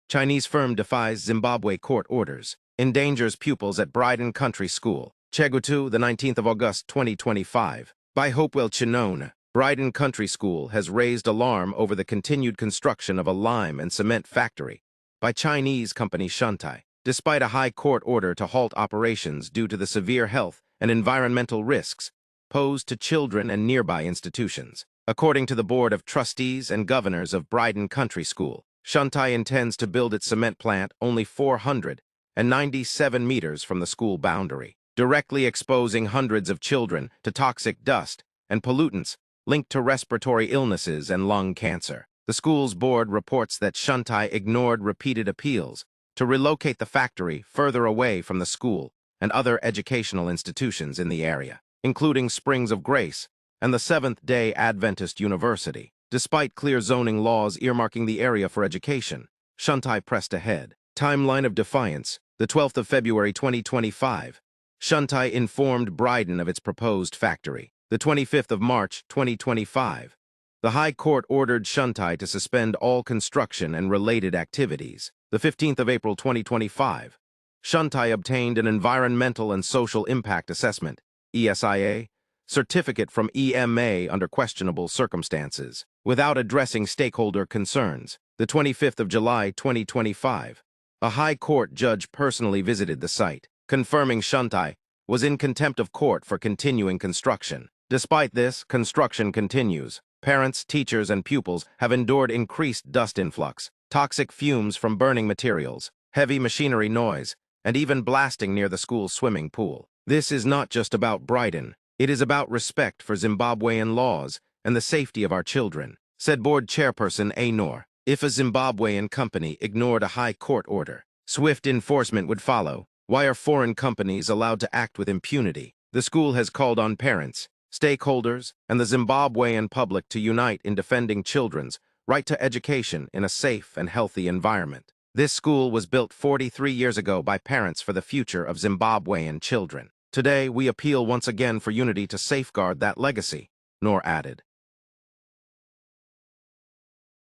Chinese firm defies Zimbabwe court orders, endangers pupils at Bryden Country School. Chegutu, the 19th of August 2025. By Hopewell Chinone, Bryden Country School has raised alarm over the continued construction of a lime and cement factory by Chinese company Shantai, despite a high court order to halt operations due to the severe health and environmental risks posed to children and nearby institutions. According to the Board of Trustees and Governors of Bryden Country School, Shantai intends to build its cement plant only 497 meters from the school boundary, directly exposing hundreds of children to toxic dust and pollutants linked to respiratory illnesses and lung cancer. The school's board reports that Shantai ignored repeated appeals to relocate the factory further away from the school and other educational institutions in the area, including Springs of Grace and the Seventh-day Adventist University. Despite clear zoning laws earmarking the area for education, Shantai pressed ahead. Timeline of defiance, the 12th of February 2025. Shantai informed Bryden of its proposed factory. The 25th of March 2025. The High Court ordered Shantai to suspend all construction and related activities. The 15th of April 2025. Shantai obtained an Environmental and Social Impact Assessment, ESIA, certificate from EMA under questionable circumstances, without addressing stakeholder concerns. The 25th of July 2025. A High Court judge personally visited the site, confirming Shantai was in contempt of court for continuing construction. Despite this, construction continues. Parents, teachers, and pupils have endured increased dust influx, toxic fumes from burning materials, heavy machinery noise, and even blasting near the school's swimming pool. This is not just about Bryden. It is about respect for Zimbabwean laws and the safety of our children, said board chairperson Anor. If a Zimbabwean company ignored a high court order, swift enforcement would follow. Why are foreign companies allowed to act with impunity? The school has called on parents, stakeholders, and the Zimbabwean public to unite in defending children's right to education in a safe and healthy environment. This school was built 43 years ago by parents for the future of Zimbabwean children. Today, we appeal once again for unity to safeguard that legacy, Nor added.